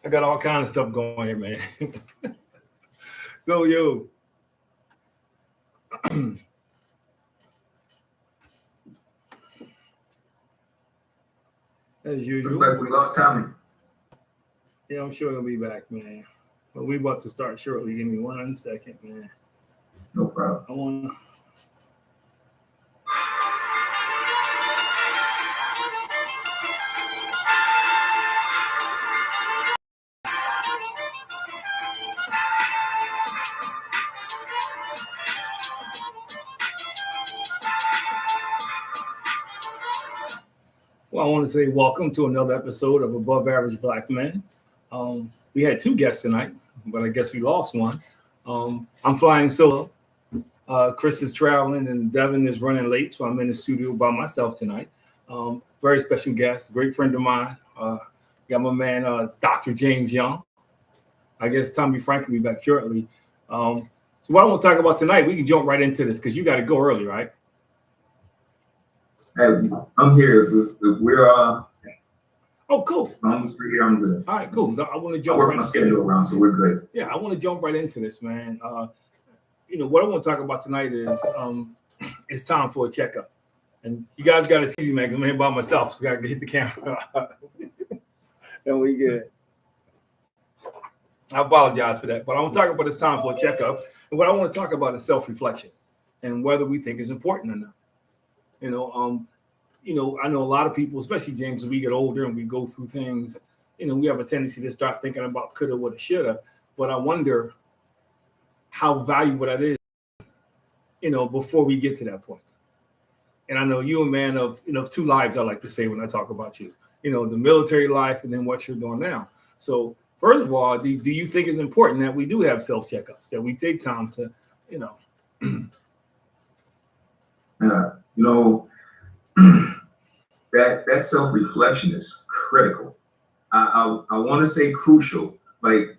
I got all kind of stuff going here, man. So, yo, as Look usual, like we lost Tommy. yeah, I'm sure he'll be back, man. But we about to start shortly. Give me 1 second, man. No problem. I want to. Well, I want to say welcome to another episode of Above Average Black Men. We had two guests tonight, but I guess we lost one. I'm flying solo. Chris is traveling and Devin is running late, so I'm in the studio by myself tonight. Very special guest, great friend of mine. Got my man, Dr. James Young. I guess Tommy Frank will be back shortly. So what I want to talk about tonight, we can jump right into this because you got to go early, right? Hey, I'm here. If we're Oh, cool. almost here, I'm good. All right, cool. So I want to I jump work right my schedule around, so we're good. Yeah, I want to jump right into this, man. What I want to talk about tonight is it's time for a checkup. And you guys got to see me, man. I'm here by myself, so I got to hit the camera. And we good. I apologize for that. But I want to talk about it's time for a checkup. And what I want to talk about is self-reflection and whether we think it's important or not. I know a lot of people, especially James, as we get older and we go through things, we have a tendency to start thinking about coulda, woulda, shoulda. But I wonder how valuable that is, before we get to that point. And I know you're a man of two lives, I like to say when I talk about you, the military life and then what you're doing now. So first of all, do you think it's important that we do have self-checkups, that we take time to, That self-reflection is critical. I want to say crucial. Like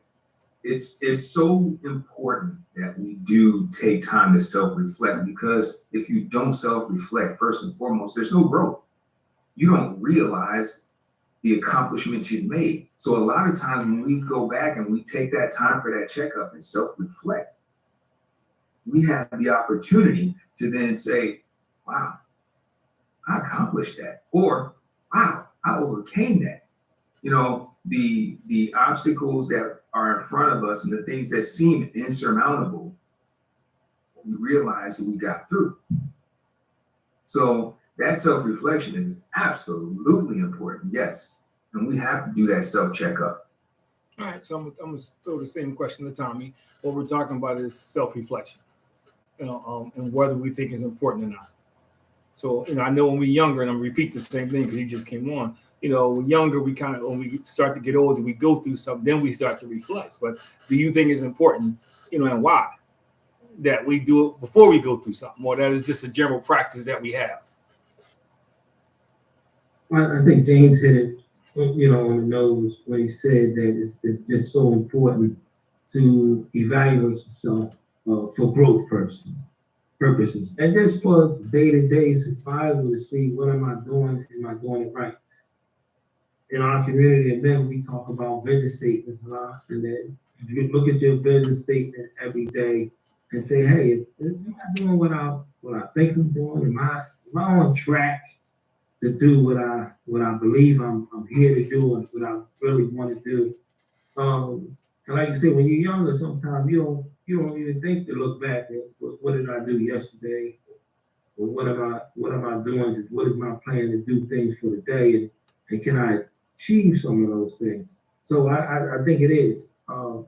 it's so important that we do take time to self-reflect, because if you don't self-reflect, first and foremost, there's no growth. You don't realize the accomplishments you've made. So a lot of times when we go back and we take that time for that checkup and self-reflect, we have the opportunity to then say, wow, I accomplished that, or wow, I overcame that. The obstacles that are in front of us and the things that seem insurmountable, we realize that we got through. So that self-reflection is absolutely important, yes. And we have to do that self-checkup. All right, so I'm gonna throw the same question to Tommy. What we're talking about is self-reflection, and whether we think it's important or not. So, I know when we're younger, and I'm gonna repeat the same thing because you just came on, we're younger, we kind of, when we start to get older, we go through something, then we start to reflect. But do you think it's important, and why, that we do it before we go through something, or that is just a general practice that we have? I think James hit it, on the nose when he said that it's just so important to evaluate yourself for growth purposes, and just for day-to-day survival, to see what am I doing it right. In our community, and then we talk about vision statements a lot, and then you look at your vision statement every day and say, hey, am I doing what I think I'm doing? Am I on track to do what I believe I'm here to do and what I really want to do? And like you said, when you're younger, sometimes you don't even think to look back at what did I do yesterday, or what am I doing? What is my plan to do things for the day, and can I achieve some of those things? So I think it is. I'll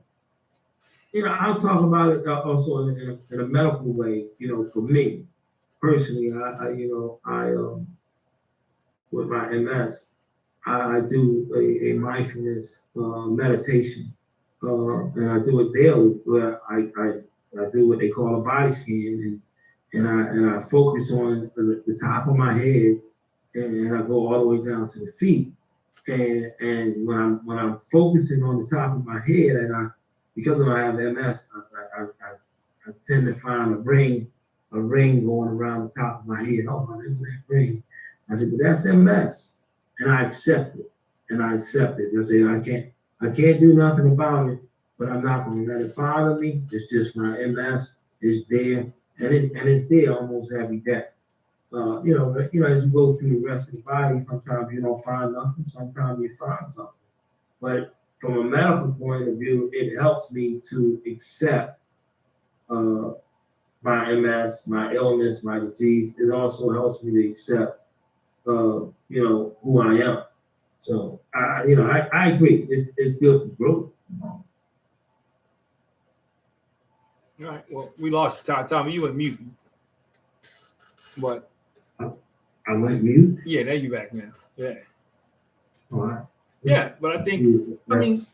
talk about it also in a medical way. For me personally, I with my MS, I do a mindfulness meditation, and I do it daily, where I do what they call a body scan, and I focus on the top of my head, and I go all the way down to the feet. And when I'm focusing on the top of my head, and because I have MS, I tend to find a ring going around the top of my head. Oh, there's that ring. I said, but that's MS, and I accept it. I say, I can't. I can't do nothing about it, but I'm not going to let it bother me. It's just my MS is there, and it's there almost every day. But as you go through the rest of the body, sometimes you don't find nothing, sometimes you find something. But from a medical point of view, it helps me to accept my MS, my illness, my disease. It also helps me to accept, who I am. So I agree. It's good for growth. All right. Well, we lost you, Tommy. You went mute. But I went mute. yeah, there you back now. Yeah. All right. Yeah, but I think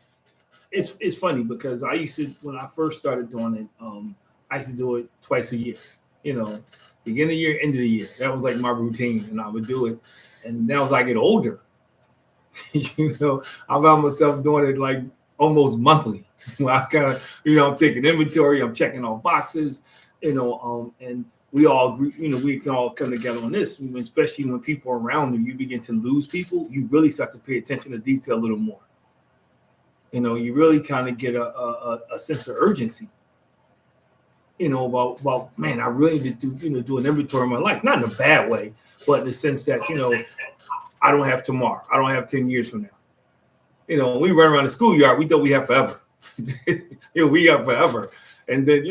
it's funny because I used to, when I first started doing it, I used to do it twice a year. Beginning of the year, end of the year. That was like my routine, and I would do it. And now as I get older, I found myself doing it like almost monthly. Where I kind of, I'm taking inventory, I'm checking all boxes, and we all agree, we can all come together on this, especially when people are around you begin to lose people, you really start to pay attention to detail a little more. You really kind of get a sense of urgency, about man, I really need to do an inventory of my life, not in a bad way, but in the sense that, I don't have tomorrow. I don't have 10 years from now. We run around the schoolyard, we thought we have forever. We have forever. And then,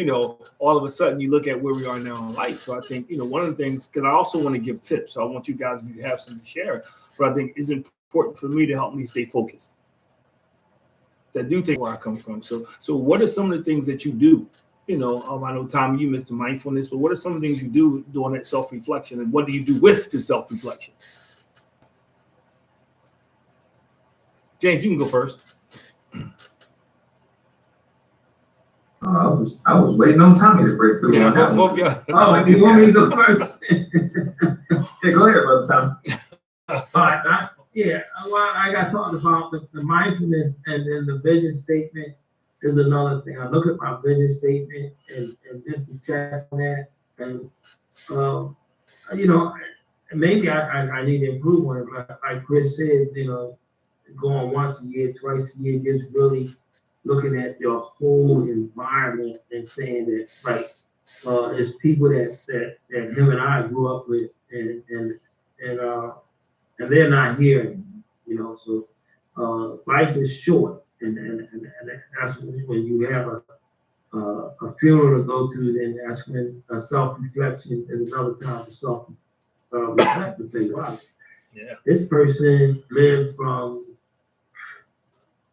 all of a sudden you look at where we are now in life. So I think, one of the things, because I also want to give tips. So I want you guys, if you have some to share, but I think it's important for me to help me stay focused. That do take where I come from. So what are some of the things that you do? I know, Tommy, you missed the mindfulness, but what are some of the things you do during that self-reflection? And what do you do with the self-reflection? James, you can go first. I was waiting on Tommy to break through. Yeah, both you want me to go first? Yeah, go ahead, brother Tommy. All right. I got talked about the mindfulness, and then the vision statement is another thing. I look at my vision statement and just to check on that, and maybe I need to improve on it. But like Chris said, going once a year, twice a year, just really looking at your whole environment and saying that, like, it's people that him and I grew up with, and they're not here, So life is short, and that's when you have a funeral to go to. Then that's when a self-reflection is another time to self-reflect and say, wow, this person lived from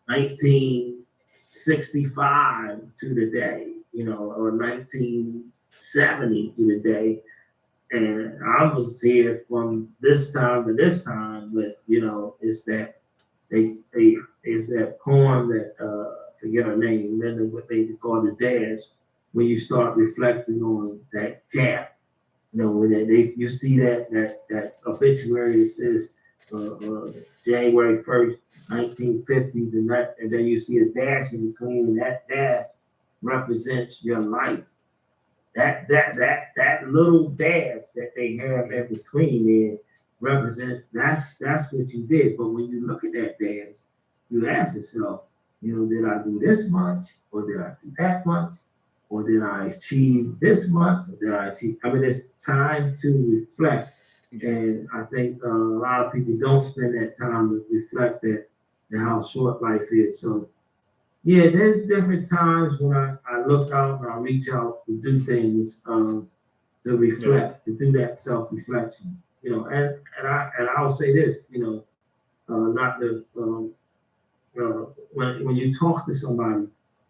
1965 to the day, or 1970 to the day. And I was here from this time to this time, but it's that it's that poem that forget her name, then what they call the dash, when you start reflecting on that gap. When you see that obituary that says January 1st, 1950, and then you see a dash in between, and that dash represents your life. That little dash that they have in between there represents that's what you did. But when you look at that dash, you ask yourself, did I do this much, or did I do that much, or did I achieve this much, or did I achieve? It's time to reflect, and I think a lot of people don't spend that time to reflect that and how short life is. So yeah, there's different times when I look out and I reach out to do things, to reflect, to do that self-reflection, and I'll say this, not to when you talk to somebody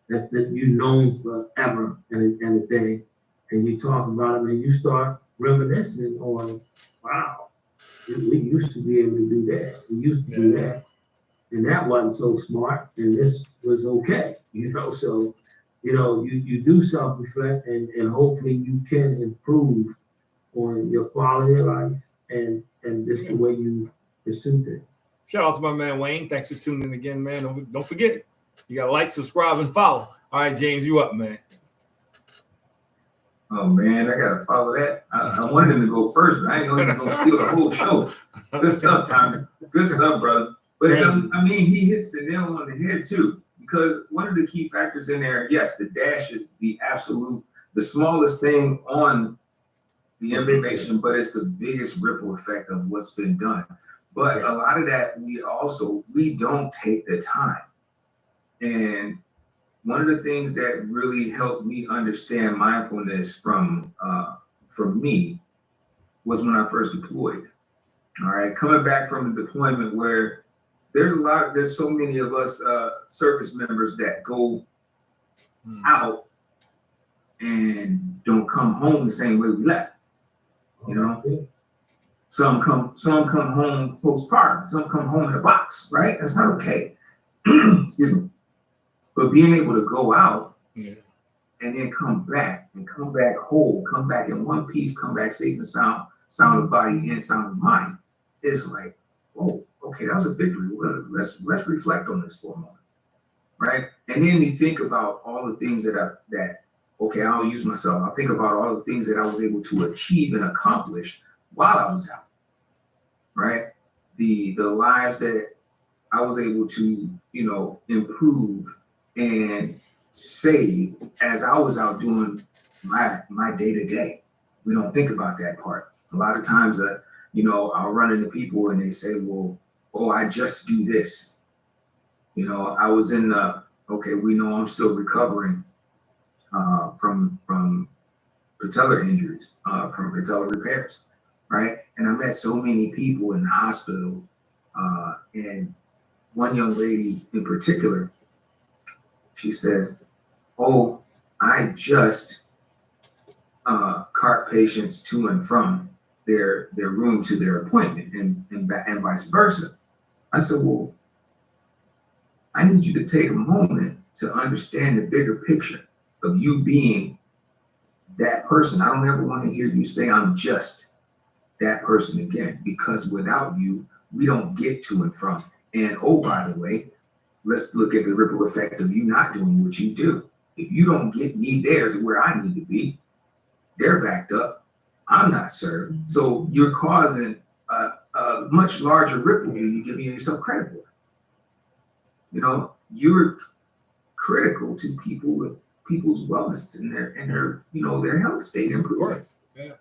that's been known forever and a day, and you talk about them and you start reminiscing on, wow, we used to be able to do that, we used to do that. And that wasn't so smart, and this was okay, So, you do self-reflect, and hopefully you can improve on your quality of life and just the way you pursue things. Shout out to my man Wayne. Thanks for tuning in again, man. Don't forget, you gotta like, subscribe, and follow. All right, James, you up, man? Oh man, I gotta follow that. I wanted him to go first, but I ain't gonna steal the whole show. Good stuff, Tommy. Good stuff, brother. But I mean, he hits the nail on the head too, because one of the key factors in there, yes, the dash is the smallest thing on the information, but it's the biggest ripple effect of what's been done. But a lot of that, we don't take the time. And one of the things that really helped me understand mindfulness from me was when I first deployed. All right, coming back from a deployment where there's so many of us service members that go out and don't come home the same way we left. You know, some come home postpartum, some come home in a box, right? That's not okay. Excuse me. But being able to go out and then come back whole, come back in one piece, come back safe and sound of body and sound of mind, it's like, oh, okay, that was a victory. Well, let's reflect on this for a moment, right? And then you think about all the things okay, I'll use myself. I'll think about all the things that I was able to achieve and accomplish while I was out, right? The lives that I was able to, improve and save as I was out doing my day-to-day. We don't think about that part. A lot of times, I'll run into people and they say, well, oh, I just do this. I was in we know I'm still recovering from patellar injuries, from patellar repairs, right? And I met so many people in the hospital, and one young lady in particular, she says, oh, I just cart patients to and from their room to their appointment and vice versa. I said, well, I need you to take a moment to understand the bigger picture of you being that person. I don't ever want to hear you say I'm just that person again, because without you, we don't get to and from. And oh, by the way, let's look at the ripple effect of you not doing what you do. If you don't get me there to where I need to be, they're backed up. I'm not served. So you're causing a much larger ripple than you're giving yourself credit for. You're critical to people's wellness and their health state improvement. Yeah.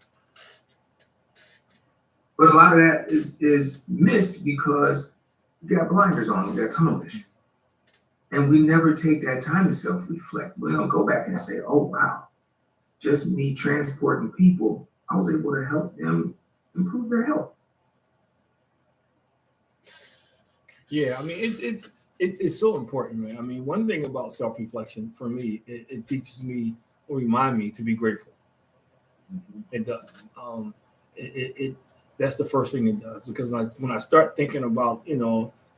But a lot of that is missed because we got blinders on, we got tunnel vision. And we never take that time to self-reflect. We don't go back and say, oh, wow, just me transporting people, I was able to help them improve their health. Yeah, I mean, it's so important, man. I mean, one thing about self-reflection for me, it teaches me or remind me to be grateful. It does. That's the first thing it does, because when I start thinking about,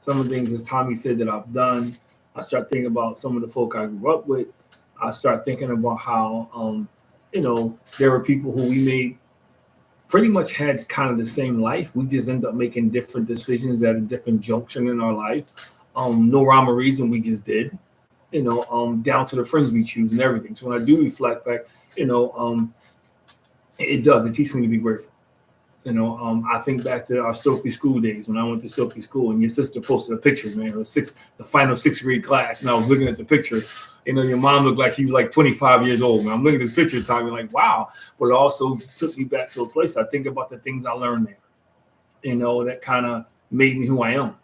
some of the things, as Tommy said, that I've done, I start thinking about some of the folk I grew up with. I start thinking about how, there were people who we pretty much had kind of the same life. We just end up making different decisions at a different junction in our life. No rhyme or reason, we just did, down to the friends we choose and everything. So when I do reflect back, it teaches me to be grateful. I think back to our Stokely school days when I went to Stokely school, and your sister posted a picture, man, of the final sixth grade class. And I was looking at the picture, your mom looked like she was like 25 years old, man. I'm looking at this picture, Tommy, like, wow. But it also took me back to a place. I think about the things I learned there, that kind of made me who I am.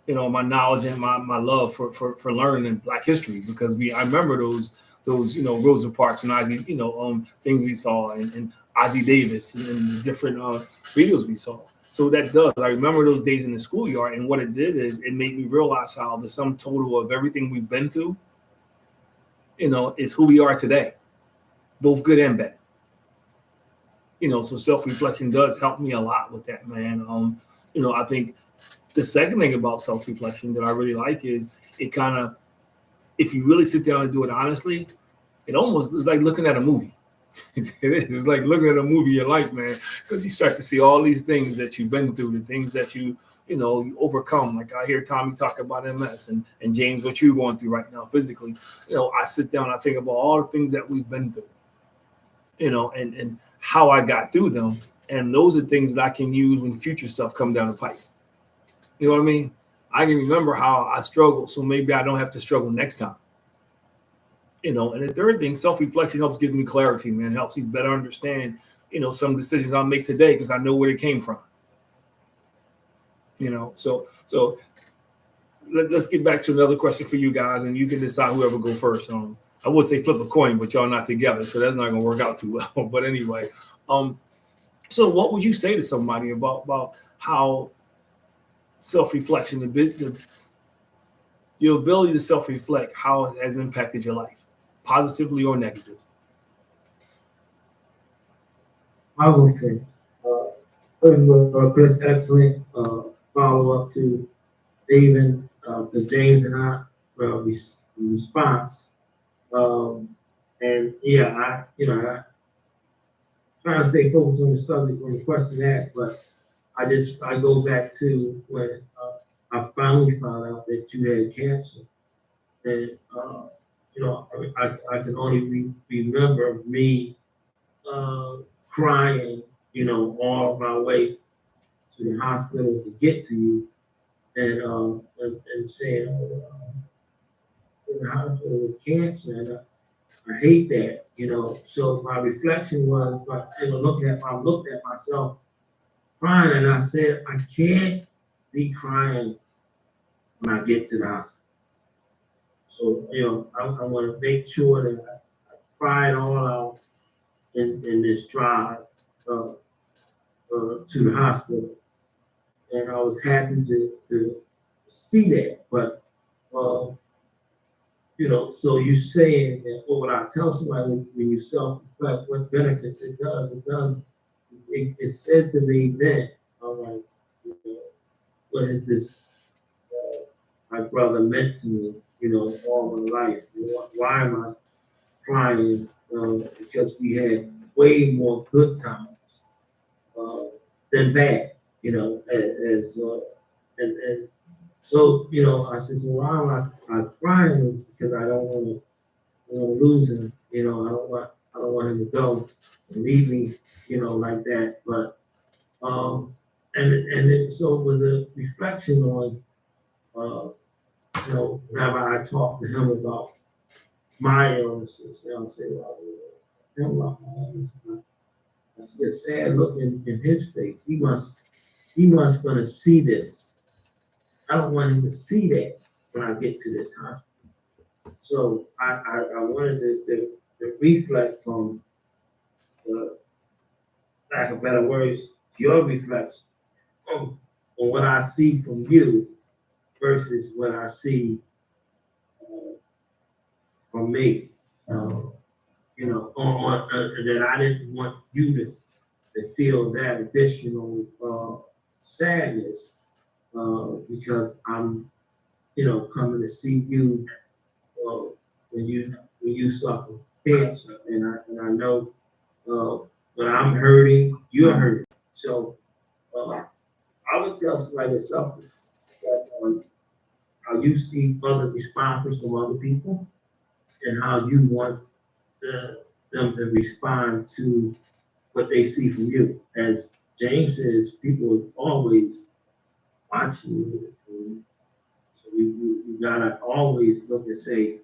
My knowledge and my love for learning in Black history, because I remember those Rosa Parks and Ozzie, things we saw, and Ozzie Davis and the different videos we saw. So that does. I remember those days in the schoolyard, and what it did is it made me realize how the sum total of everything we've been through, is who we are today, both good and bad. So self-reflection does help me a lot with that, man. I think the second thing about self-reflection that I really like is it kind of, if you really sit down and do it honestly, it almost is like looking at a movie. It's like looking at a movie you like, man, because you start to see all these things that you've been through, the things that you overcome. Like I hear Tommy talk about MS and James, what you're going through right now physically. I sit down, I think about all the things that we've been through, and how I got through them. And those are things that I can use when future stuff come down the pipe. You know what I mean? I can remember how I struggled, so maybe I don't have to struggle next time. You know, and the third thing, self-reflection helps give me clarity, man. It helps me better understand, you know, some decisions I'll make today because I know where they came from. You know, so let's get back to another question for you guys, and you can decide whoever go first. I would say flip a coin, but y'all not together, so that's not gonna work out too well. But anyway, so what would you say to somebody about how self-reflection, your ability to self-reflect, how it has impacted your life, positively or negatively? I will say, first of all, Chris, excellent follow-up to David, to James and I, response. And yeah, I try to stay focused on the subject, on the question asked, but I go back to when I finally found out that you had cancer. And, I can only remember me crying, all my way to the hospital to get to you and saying, in the hospital with cancer. And I hate that, So my reflection was, I looked at myself crying, and I said, I can't be crying when I get to the hospital. So, I want to make sure that I cry it all out in this drive to the hospital. And I was happy to see that. But, so you're saying that, what would I tell somebody when you self-reflect, what benefits it does? It said to me then, all right, what is this my brother meant to me, all my life? Why am I crying? Because we had way more good times than bad, and so, I said, so why am I crying? Is because I don't want to lose him, I don't want him to go and leave me, like that. But so it was a reflection on, whenever I talk to him about my illnesses, I'll say, well, about my illness. I see a sad look in his face. He must gonna see this. I don't want him to see that when I get to this hospital. So I wanted to reflect from the lack of better words, your reflection on what I see from you versus what I see from me. That I didn't want you to feel that additional sadness because I'm, coming to see you when you suffer cancer, and I know when I'm hurting, you're hurting. So I would tell somebody selfish that how you see other responses from other people and how you want them to respond to what they see from you. As James says, people always watching you. So you gotta always look and say,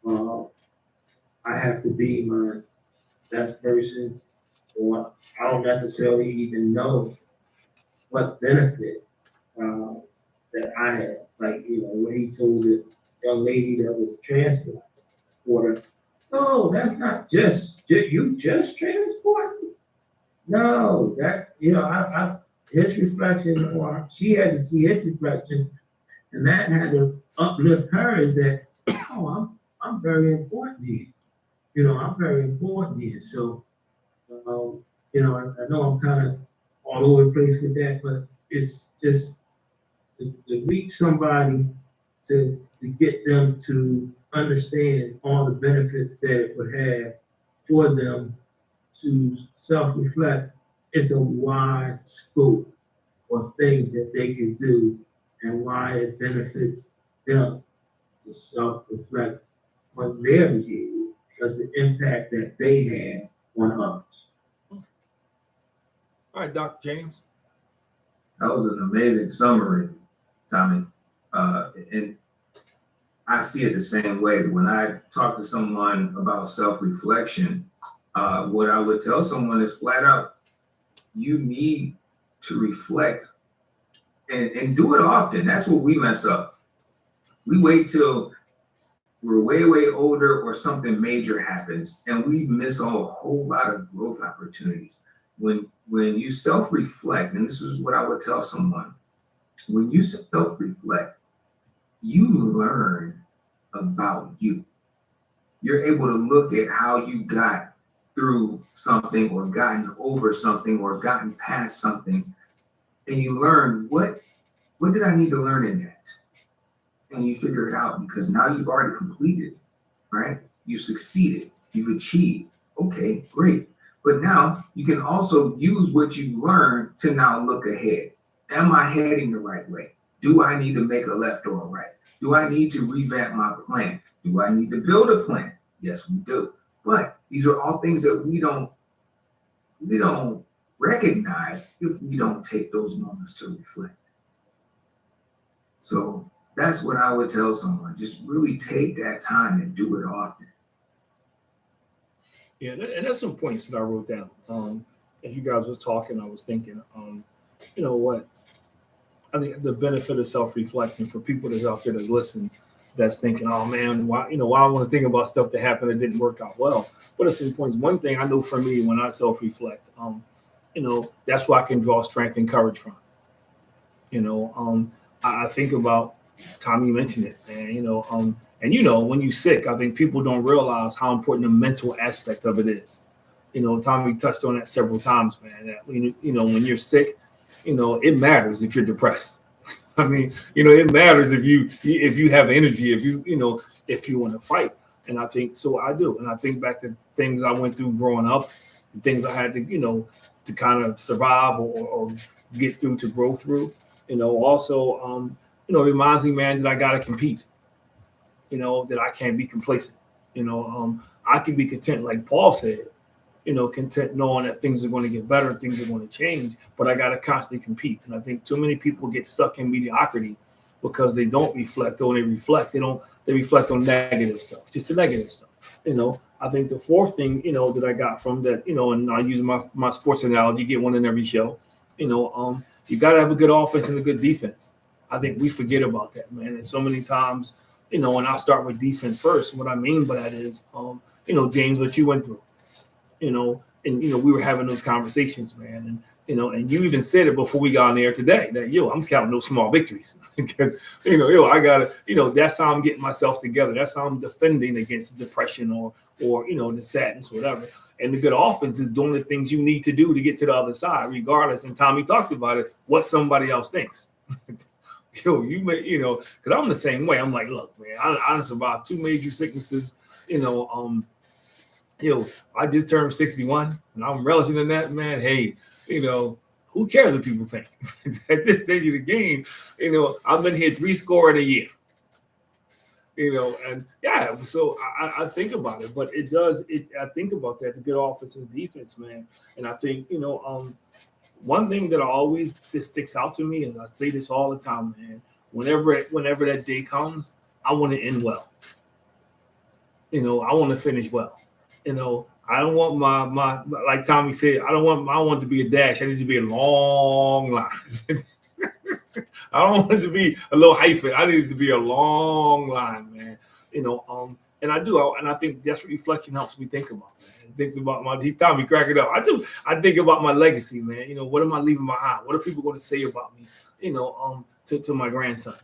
I have to be my best person, or I don't necessarily even know what benefit that I had. Like, when he told the young lady that was a transporter, no, that's not just you just transporting. No, that I his reflection, or she had to see his reflection, and that had to uplift her. Is that I'm very important here. I'm very important here. So I know I'm kind of all over the place with that, but it's just to reach somebody to get them to understand all the benefits that it would have for them to self-reflect. It's a wide scope of things that they can do and why it benefits them to self-reflect on their behavior because the impact that they have on others. All right, Dr. James. That was an amazing summary. Tommy. And I see it the same way. When I talk to someone about self-reflection, what I would tell someone is flat out, you need to reflect and do it often. That's where we mess up. We wait till we're way, way older or something major happens, and we miss a whole lot of growth opportunities. When you self-reflect, and this is what I would tell someone, when you self-reflect, you learn about you. You're able to look at how you got through something or gotten over something or gotten past something, and you learn what did I need to learn in that? And you figure it out because now you've already completed, right? You've succeeded, you've achieved. Okay, great. But now you can also use what you learned to now look ahead. Am I heading the right way? Do I need to make a left or a right? Do I need to revamp my plan? Do I need to build a plan? Yes, we do. But these are all things that we don't recognize if we don't take those moments to reflect. So that's what I would tell someone. Just really take that time and do it often. Yeah, and that's some points that I wrote down. As you guys was talking, I was thinking, you know what? I think the benefit of self-reflecting for people that's out there that's listening, that's thinking, oh man, why I want to think about stuff that happened that didn't work out well. What are some points? One thing I know for me when I self-reflect, that's where I can draw strength and courage from. I think about Tommy mentioned it, and when you're sick, I think people don't realize how important the mental aspect of it is. Tommy touched on that several times, man. That when you're sick, it matters if you're depressed. I mean, it matters if you have energy, if you want to fight. And I think so. I do, and I think back to things I went through growing up, and things I had to to kind of survive or get through to grow through. Also, it reminds me, man, that I got to compete. That I can't be complacent. I can be content, like Paul said. Content knowing that things are going to get better, things are going to change, but I got to constantly compete. And I think too many people get stuck in mediocrity because they don't reflect, or they reflect. They reflect on negative stuff, just the negative stuff. I think the fourth thing, that I got from that, and I use my sports analogy, get one in every show. You got to have a good offense and a good defense. I think we forget about that, man. And so many times, and I'll start with defense first. What I mean by that is, James, what you went through. We were having those conversations, man, and you even said it before we got on air today that I'm counting those small victories because I gotta that's how I'm getting myself together. That's how I'm defending against depression or the sadness, whatever. And the good offense is doing the things you need to do to get to the other side, regardless. And Tommy talked about it, what somebody else thinks. Because I'm the same way. I'm like, look, man, I survived 2 major sicknesses. I just turned 61 and I'm relishing in that, man. Hey, who cares what people think? At this stage of the game, I've been here 3 score in a year. And yeah, so I think about it, but I think about that, the good offense and defense, man. And I think, one thing that always just sticks out to me is I say this all the time, man. Whenever that day comes, I want to end well. I want to finish well. I don't want my like Tommy said, I want it to be a dash. I need it to be a long line. I don't want it to be a little hyphen. I need it to be a long line, man. And I do, and I think that's what reflection helps me think about, man. Thinks about Tommy crack it up. I think about my legacy, man. What am I leaving behind? What are people going to say about me? To my grandson.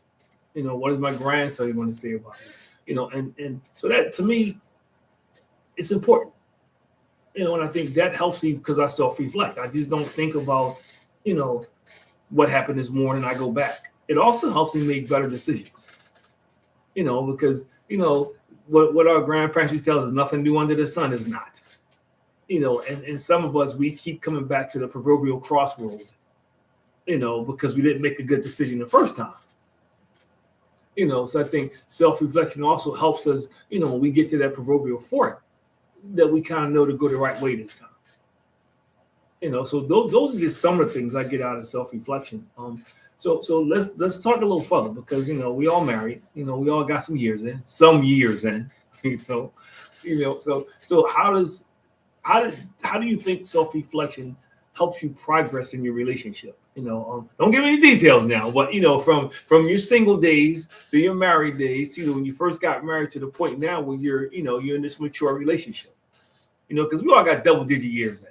What is my grandson going to say about me? And so that to me, it's important. And I think that helps me because I self-reflect. I just don't think about, what happened this morning. I go back. It also helps me make better decisions. Because what our grandparents used to tell us is nothing new under the sun is not. And some of us, we keep coming back to the proverbial crossroad, because we didn't make a good decision the first time. So I think self-reflection also helps us, when we get to that proverbial fork, that we kind of know to go the right way this time. So those are just some of the things I get out of self-reflection. So let's talk a little further because we all married. We all got some years in. You know, so how do you think self-reflection helps you progress in your relationship? Don't give me any details now, but from your single days to your married days to when you first got married to the point now where you're in this mature relationship. Because we all got double-digit years in.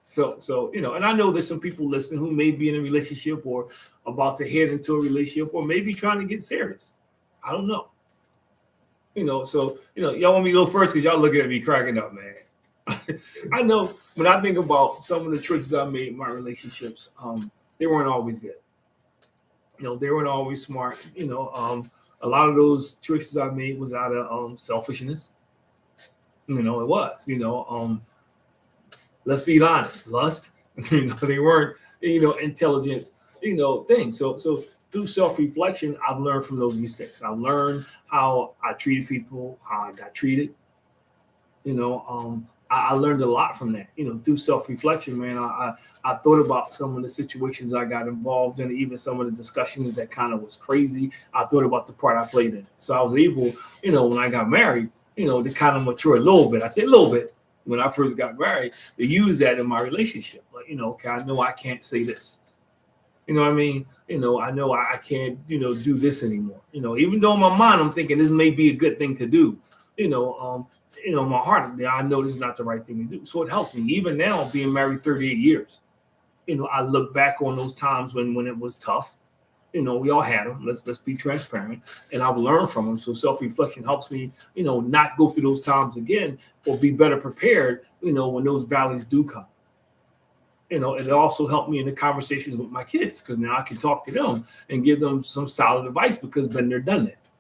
So and I know there's some people listening who may be in a relationship or about to head into a relationship or maybe trying to get serious. I don't know. So y'all want me to go first because y'all looking at me cracking up, man. I know when I think about some of the choices I made in my relationships, they weren't always good. They weren't always smart. A lot of those choices I made was out of selfishness. It was. Let's be honest, lust. They weren't, intelligent, things. So through self-reflection, I've learned from those mistakes. I've learned how I treated people, how I got treated. I learned a lot from that. Through self-reflection, man. I thought about some of the situations I got involved in, even some of the discussions that kind of was crazy. I thought about the part I played in it. So I was able, when I got married, to kind of mature a little bit. I say a little bit. When I first got married, to use that in my relationship. Like, okay, I know I can't say this. You know what I mean? I know I can't, do this anymore. Even though in my mind I'm thinking this may be a good thing to do. My heart, I know this is not the right thing to do. So it helped me. Even now, being married 38 years, I look back on those times when it was tough. We all had them. Let's be transparent. And I've learned from them. So self-reflection helps me, not go through those times again or be better prepared, when those valleys do come. It also helped me in the conversations with my kids because now I can talk to them and give them some solid advice because been there, done that.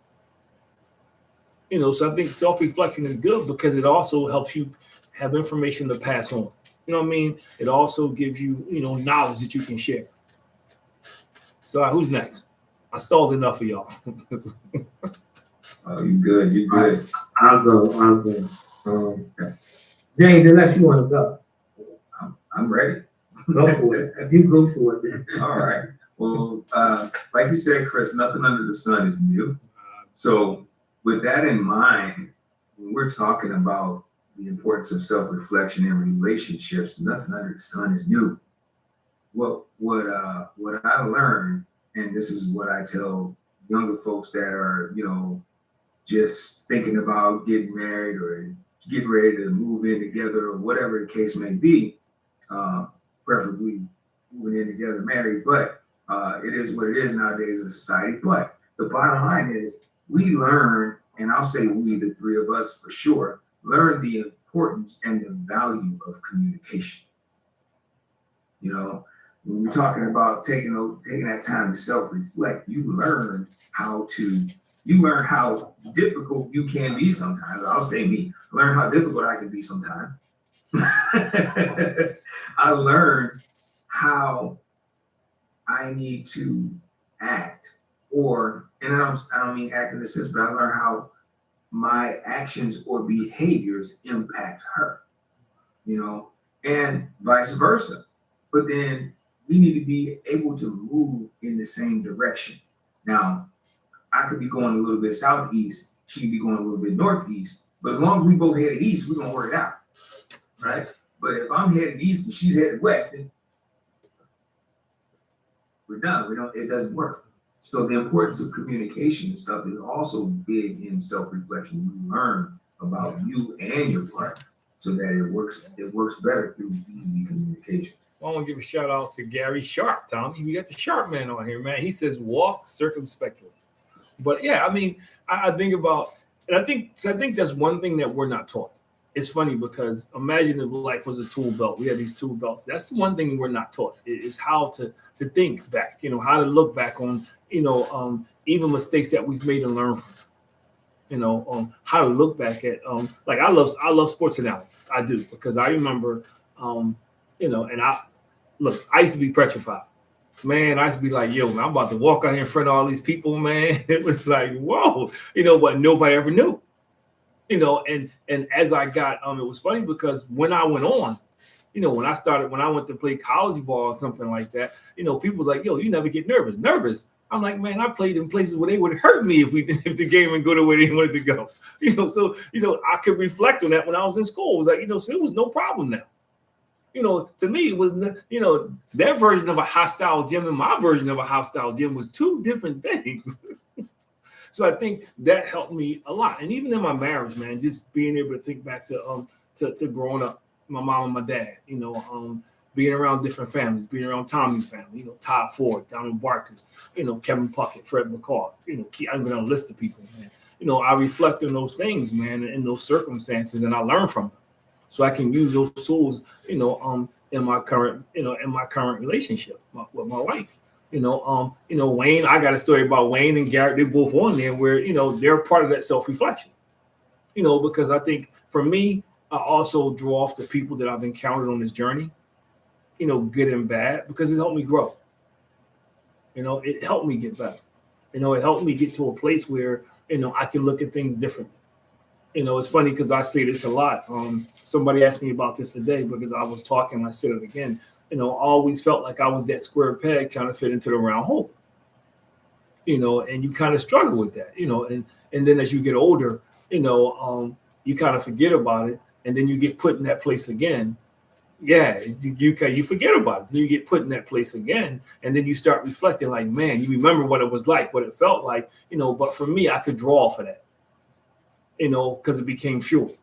So I think self-reflection is good because it also helps you have information to pass on. You know what I mean? It also gives you, knowledge that you can share. So who's next? I stalled enough of y'all. Oh, you good. You good. I'll go. James, unless you want to go. I'm ready. Go for it. If you go for it, then. All right. Well, like you said, Chris, nothing under the sun is new. So with that in mind, when we're talking about the importance of self-reflection in relationships, nothing under the sun is new. What I learned, and this is what I tell younger folks that are, just thinking about getting married or getting ready to move in together or whatever the case may be, preferably moving in together married, but it is what it is nowadays in society. But the bottom line is we learn, and I'll say we, the three of us for sure, learn the importance and the value of communication. When you're talking about taking that time to self-reflect, you learn how difficult you can be sometimes. I'll say me, learn how difficult I can be sometimes. I learned how I need to act, and I don't mean act in the sense, but I learned how my actions or behaviors impact her, and vice versa. But then we need to be able to move in the same direction. Now, I could be going a little bit southeast, she could be going a little bit northeast, but as long as we both headed east, we're gonna work it out, right? But if I'm headed east and she's headed west, then we're done. It doesn't work. So the importance of communication and stuff is also big in self-reflection. You learn about you and your partner so that it works better through easy communication. I want to give a shout out to Gary Sharp, Tommy. We got the Sharp man on here, man. He says walk circumspectly. But yeah, I mean, I think about, and I think that's one thing that we're not taught. It's funny because imagine if life was a tool belt. We have these tool belts. That's the one thing we're not taught is how to think back, how to look back on, even mistakes that we've made and learn from, how to look back at, like I love sports analogies. I do, because I remember, and I used to be petrified. Man, I used to be like, yo, man, I'm about to walk out here in front of all these people, man. It was like, whoa, what nobody ever knew. And as I got, it was funny because when I went on, when I went to play college ball or something like that, people was like, yo, you never get nervous. I'm like, man, I played in places where they would hurt me if the game would go the way they wanted to go. So I could reflect on that when I was in school. It was like, so it was no problem now. To me, it was, their version of a hostile gym and my version of a hostile gym was two different things. So I think that helped me a lot. And even in my marriage, man, just being able to think back to growing up, my mom and my dad, being around different families, being around Tommy's family, Todd Ford, Donald Barkley, Kevin Puckett, Fred McCall, I'm going to list of people, man. I reflect on those things, man, in those circumstances, and I learn from them. So I can use those tools, in my current relationship with my wife. Wayne, I got a story about Wayne and Garrett. They're both on there where, they're part of that self-reflection, because I think for me, I also draw off the people that I've encountered on this journey, good and bad, because it helped me grow. It helped me get better. It helped me get to a place where, I can look at things differently. It's funny because I say this a lot. Somebody asked me about this today because I was talking, I said it again. I always felt like I was that square peg trying to fit into the round hole. And you kind of struggle with that, and then as you get older, you kind of forget about it, and then you get put in that place again. Yeah, you forget about it. Then you get put in that place again, and then you start reflecting like, man, you remember what it was like, what it felt like, but for me, I could draw for that, because it became fuel.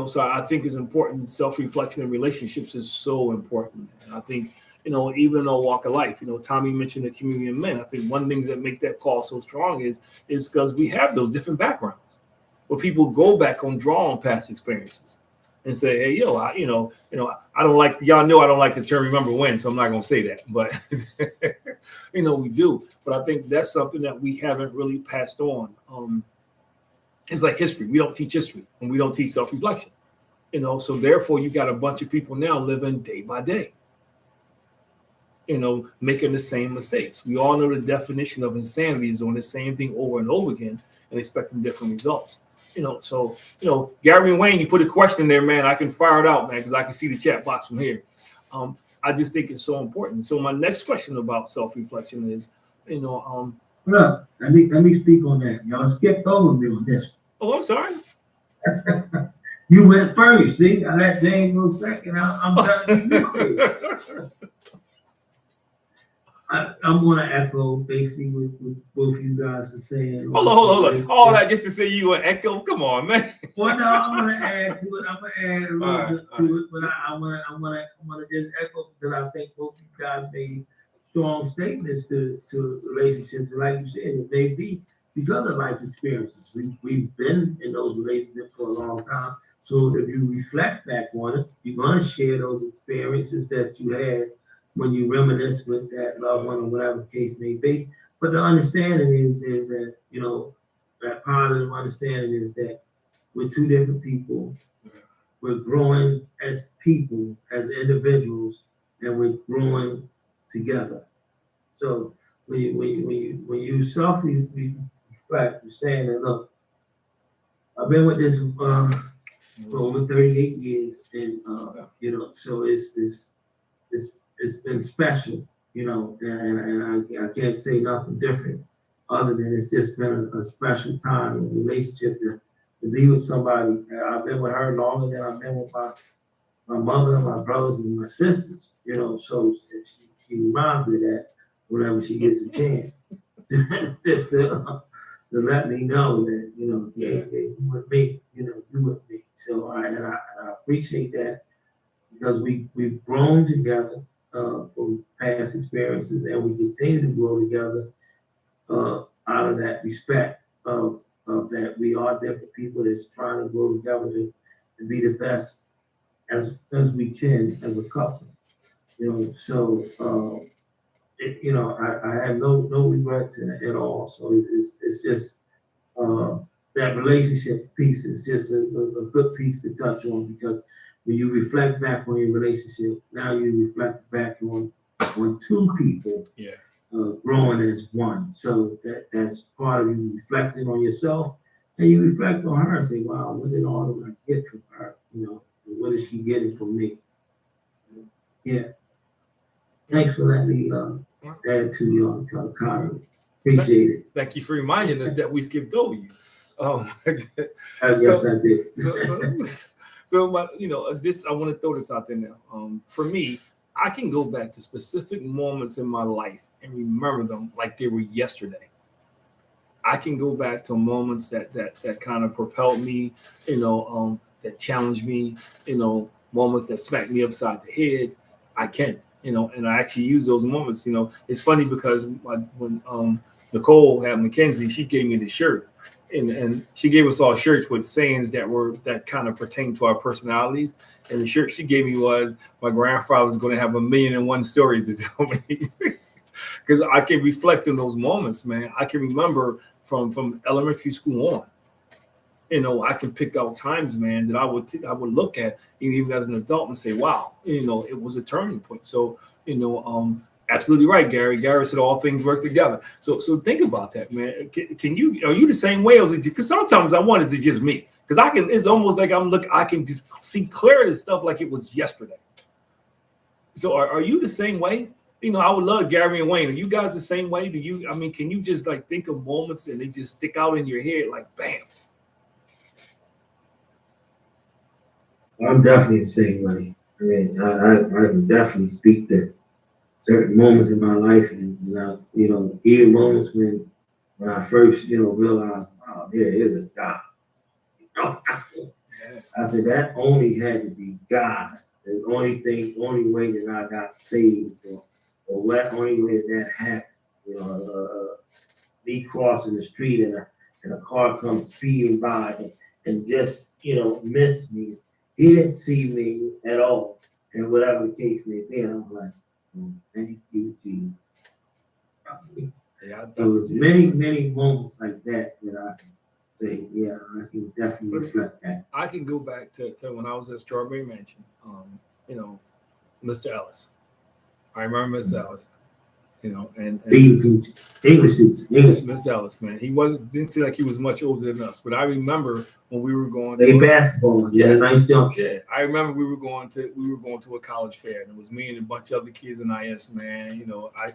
So I think it's important. Self-reflection in relationships is so important. And I think, even in our walk of life, Tommy mentioned the community of men. I think one thing that make that call so strong is because we have those different backgrounds where people go back and draw on past experiences and say, hey, I don't like, y'all know I don't like the term remember when, so I'm not going to say that, but, we do. But I think that's something that we haven't really passed on. It's like history. We don't teach history and we don't teach self-reflection, so therefore you got a bunch of people now living day by day, making the same mistakes. We all know the definition of insanity is doing the same thing over and over again and expecting different results. So, Gary and Wayne, you put a question there, man. I can fire it out, man, because I can see the chat box from here. I just think it's so important. So my next question about self-reflection is, Look, let me speak on that. Y'all skipped over me on this. Oh, I'm sorry. You went first. See, I let James go second. I'm trying to do I'm going to echo basically what both you guys are saying. Hold on. All that just to say you an echo? Come on, man. Well, no, I'm going to add to it. I'm going to add a little bit to it, but I want to just echo because I think both you guys made strong statements to relationships. Like you said, it may be because of life experiences. We've been in those relationships for a long time. So if you reflect back on it, you're going to share those experiences that you had when you reminisce with that loved one or whatever the case may be. But the understanding is that, that positive understanding is that we're two different people. We're growing as people, as individuals, and we're growing together. So when you self-reflect, you're saying that, look, I've been with this for over 38 years, and so it's been special, and I can't say nothing different other than it's just been a special time, a relationship to be with somebody. I've been with her longer than I've been with my mother, my brothers, and my sisters, so she reminds me of that whenever she gets a chance to let me know that, you with me, you with me. So I appreciate that because we've grown together from past experiences, and we continue to grow together out of that respect of that we are different people that's trying to grow together to be the best as we can as a couple. So I have no regrets at all. So it's just that relationship piece is just a good piece to touch on, because when you reflect back on your relationship, now you reflect back on two people growing as one. So that's part of you reflecting on yourself, and you reflect on her and say, wow, what did all of I get from her? What is she getting from me? Yeah. Thanks for letting me add to your comments. Appreciate it. Thank you for reminding us that we skipped over you. I guess I did. But this, I want to throw this out there now. For me, I can go back to specific moments in my life and remember them like they were yesterday. I can go back to moments that kind of propelled me, that challenged me, moments that smacked me upside the head. I can, and I actually use those moments. It's funny because when Nicole had Mackenzie, she gave me the shirt, and she gave us all shirts with sayings that kind of pertain to our personalities. And the shirt she gave me was, "My grandfather's going to have 1,000,001 stories to tell me," because I can reflect on those moments, man. I can remember from elementary school on. I can pick out times, man, that I would look at even as an adult and say, wow, it was a turning point. So, absolutely right, Gary. Gary said all things work together. So think about that, man. Are you the same way? Because sometimes I wonder, is it just me? Because it's almost like I can just see clear this stuff like it was yesterday. So are you the same way? I would love Gary and Wayne. Are you guys the same way? Can you just like think of moments and they just stick out in your head like bam? I'm definitely the same way. I mean, I can definitely speak to certain moments in my life, and even moments when I first, realized, wow, there is a God. I said that only had to be God. The only way that I got saved, or what only way that happened. Me crossing the street and a car comes speeding by and just missed me. He didn't see me at all, and whatever the case may be, and I'm like, thank you, Jesus. Yeah, So there's many moments like that I can say, yeah, I can definitely reflect that. I can go back to when I was at Strawberry Mansion. Mr. Ellis. I remember Mr. Ellis. And English teacher. Mr. Ellis, man, he didn't seem like he was much older than us, but I remember when we were going to basketball. Yeah, nice jump. Yeah, I remember we were going to a college fair, and it was me and a bunch of other kids in IS, man.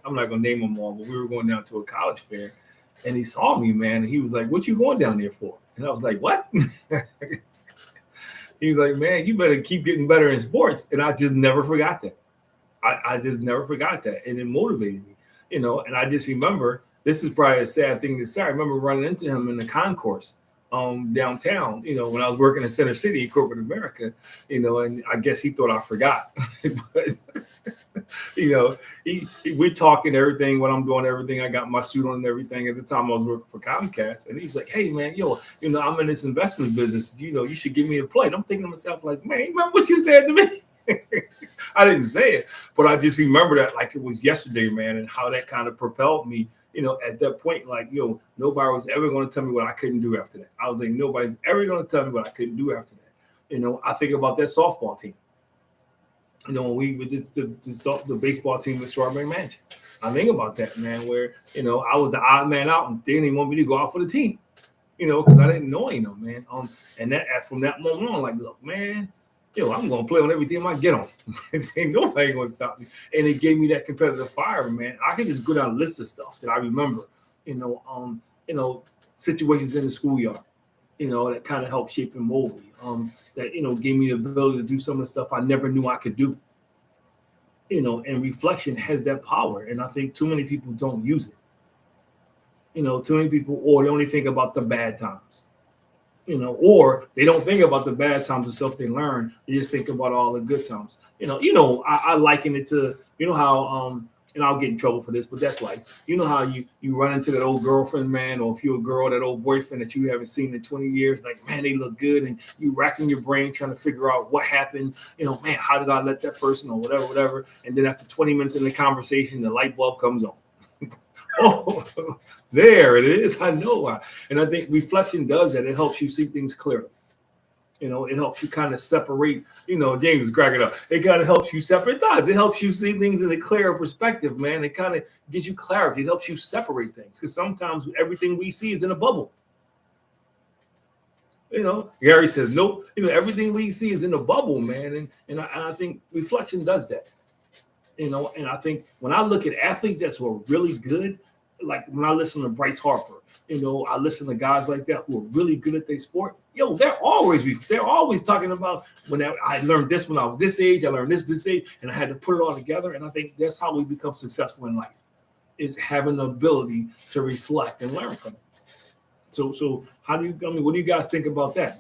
I'm not gonna name them all, but we were going down to a college fair, and he saw me, man, and he was like, "What you going down there for?" And I was like, "What?" He was like, "Man, you better keep getting better in sports," and I just never forgot that. I just never forgot that, and it motivated me. And I just remember, this is probably a sad thing to say. I remember running into him in the concourse downtown, when I was working in Center City, corporate America, and I guess he thought I forgot. But, we're talking everything, what I'm doing, everything. I got my suit on and everything. At the time I was working for Comcast, and he's like, "Hey man, I'm in this investment business. You should give me a play." And I'm thinking to myself like, "Man, remember what you said to me?" I didn't say it, but I just remember that like it was yesterday, man, and how that kind of propelled me, at that point, like, nobody was ever going to tell me what I couldn't do after that. I was like, nobody's ever going to tell me what I couldn't do after that. I think about that softball team. When we did the baseball team with Strawberry Mansion. I think about that, man, where, I was the odd man out and they didn't even want me to go out for the team, because I didn't know any of them, man. And that from that moment on, like, look, man, I'm going to play on every team I get on. Ain't nobody going to stop me. And it gave me that competitive fire, man. I can just go down a list of stuff that I remember, situations in the schoolyard, that kind of helped shape and mold me, that, gave me the ability to do some of the stuff I never knew I could do. And reflection has that power. And I think too many people don't use it. Too many people, or they only think about the bad times. Or they don't think about the bad times and stuff they learn. They just think about all the good times. I liken it to, how, and I'll get in trouble for this, but that's like, how you run into that old girlfriend, man, or if you're a girl, that old boyfriend that you haven't seen in 20 years, like, man, they look good. And you racking your brain trying to figure out what happened, man, how did I let that person or whatever. And then after 20 minutes in the conversation, the light bulb comes on. Oh, there it is. I know why. And I think reflection does that. It helps you see things clearly. It helps you kind of separate, James is cracking up. It kind of helps you separate. It does. It helps you see things in a clearer perspective, man. It kind of gives you clarity. It helps you separate things because sometimes everything we see is in a bubble. Gary says, nope. Everything we see is in a bubble, man. And I think reflection does that. And I think when I look at athletes that were really good, like when I listen to Bryce Harper, I listen to guys like that who are really good at their sport. They're always talking about when I learned this when I was this age, I learned this age, and I had to put it all together. And I think that's how we become successful in life, is having the ability to reflect and learn from it. So what do you guys think about that?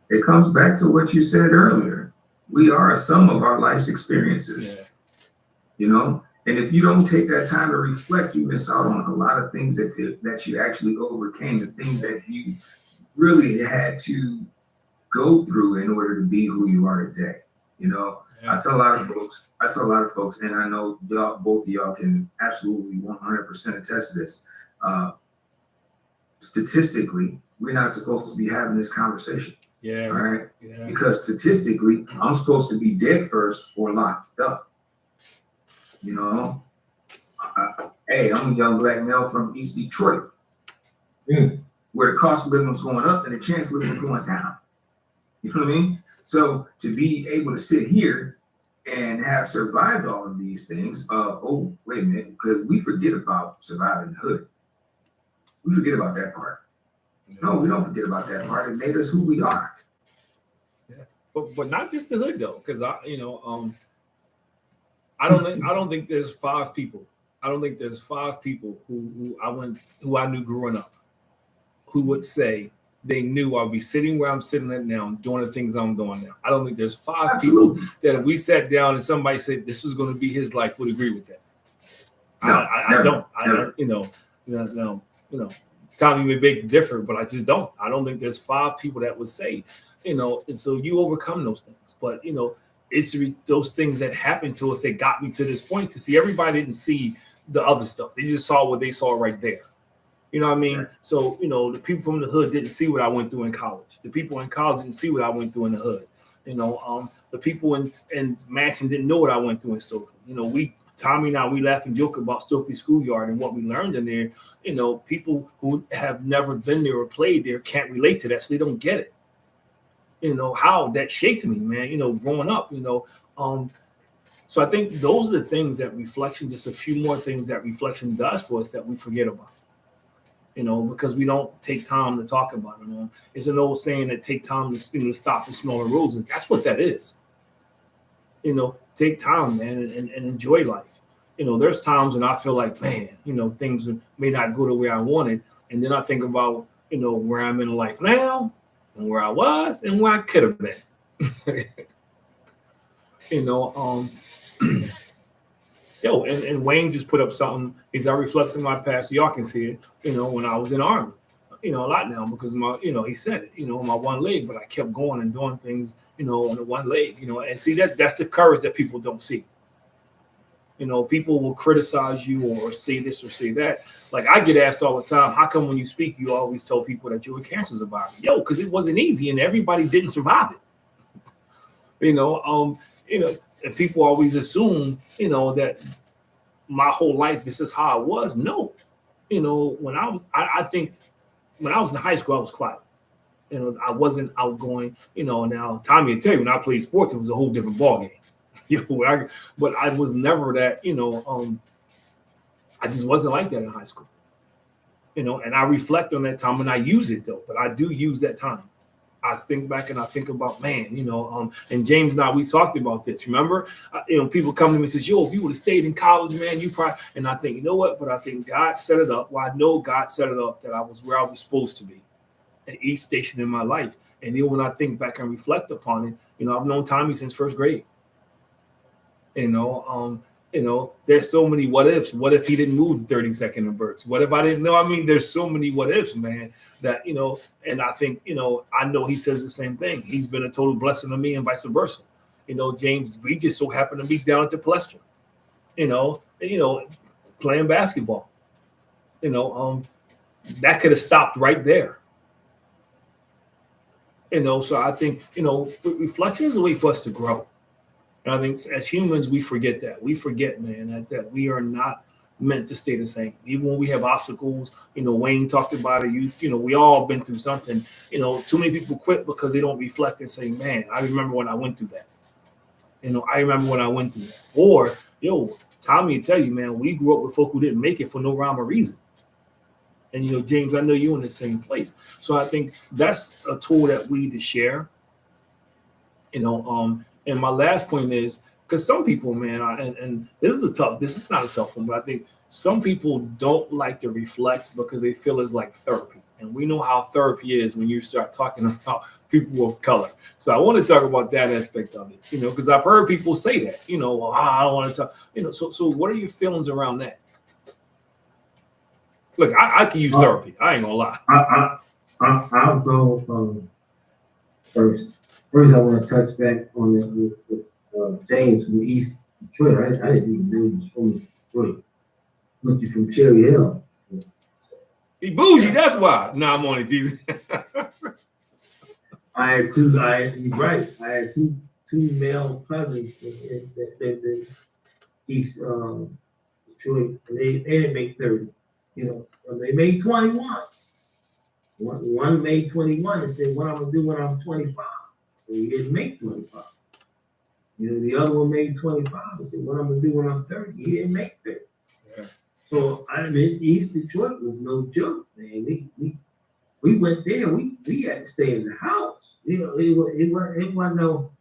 It comes back to what you said earlier. We are a sum of our life's experiences, and if you don't take that time to reflect, you miss out on a lot of things that you actually overcame, the things that you really had to go through in order to be who you are today. I tell a lot of folks, and I know both of y'all can absolutely 100% attest to this. Statistically, we're not supposed to be having this conversation. Yeah. All right. Yeah. Because statistically, I'm supposed to be dead first or locked up. Hey, I'm a young black male from East Detroit, where the cost of living was going up and the chance of living was going down. You know what I mean? So to be able to sit here and have survived all of these things, wait a minute, because we forget about surviving the hood. We forget about that part. No, we don't forget about that part. It made us who we are. Yeah, but not just the hood though, because I don't think there's five people. I don't think there's five people who I knew growing up who would say they knew I'd be sitting where I'm sitting at now, doing the things I'm doing now. I don't think there's five people that if we sat down and somebody said this was going to be his life would agree with that. No, I don't. Tommy may beg to differ, but I just don't. I don't think there's five people that would say, and so you overcome those things. But, it's those things that happened to us that got me to this point. To see, everybody didn't see the other stuff. They just saw what they saw right there. You know what I mean? Right. So, the people from the hood didn't see what I went through in college. The people in college didn't see what I went through in the hood. The people in Mansion didn't know what I went through in Stokely. Tommy and I, we laugh and joke about Stokely Schoolyard and what we learned in there. People who have never been there or played there can't relate to that, so they don't get it. How that shaped me, man, growing up, so I think those are the things that reflection, just a few more things that reflection does for us that we forget about, because we don't take time to talk about it. It's an old saying that take time to stop and smell the roses. That's what that is. Take time, man, and enjoy life. There's times when I feel like, man, things may not go the way I wanted. And then I think about, where I'm in life now and where I was and where I could have been. And Wayne just put up something. I reflect on my past. Y'all can see it, when I was in the Army, a lot now because he said it, my one leg, but I kept going and doing things, on the one leg, and see that's the courage that people don't see. People will criticize you or say this or say that. Like I get asked all the time, how come when you speak, you always tell people that you're a cancer survivor? Because it wasn't easy and everybody didn't survive it. And people always assume, that my whole life, this is how I was. No, when I think when I was in high school, I was quiet. I wasn't outgoing. Now Tommy will tell you when I played sports, it was a whole different ballgame. But I was never that. I just wasn't like that in high school. And I reflect on that time and I use it though. But I do use that time. I think back and I think about, man, and James and I, we talked about this. Remember, people come to me and says, yo, if you would have stayed in college, man, you probably, and I think, you know what? But I think God set it up. Well, I know God set it up that I was where I was supposed to be at each station in my life. And then when I think back and reflect upon it, I've known Tommy since first grade. There's so many what ifs. What if he didn't move the 32nd and Burks? What if I didn't know? There's so many what ifs, man, that, and I think, I know he says the same thing. He's been a total blessing to me and vice versa. James, we just so happened to be down at the Palestra, playing basketball, that could have stopped right there. So I think, reflection is a way for us to grow. And I think as humans, we forget that. We forget, man, that we are not meant to stay the same. Even when we have obstacles, Wayne talked about it. We all been through something. Too many people quit because they don't reflect and say, man, I remember when I went through that. I remember when I went through that. Or, Tommy will tell you, man, we grew up with folk who didn't make it for no rhyme or reason. And, James, I know you're in the same place. So I think that's a tool that we need to share. And my last point is, because some people, man, and this is not a tough one, but I think some people don't like to reflect because they feel it's like therapy. And we know how therapy is when you start talking about people of color. So I want to talk about that aspect of it, because I've heard people say that, I don't want to talk, so what are your feelings around that? Look, I can use therapy. I ain't gonna lie. I'll go first. First, I want to touch back on the James from East Detroit. I didn't even know he was from Detroit. Look, you from Cherry Hill. He bougie, that's why. No, I'm only teasing. You're right. I had two male cousins that lived in East Detroit, and they didn't make 30. They made 21. One made 21 and said, what I'm gonna do when I'm 25. And he didn't make 25. The other one made 25 and said, what I'm gonna do when I'm 30. He didn't make 30. Yeah. So East Detroit was no joke, man. We went there. We had to stay in the house. It wasn't no,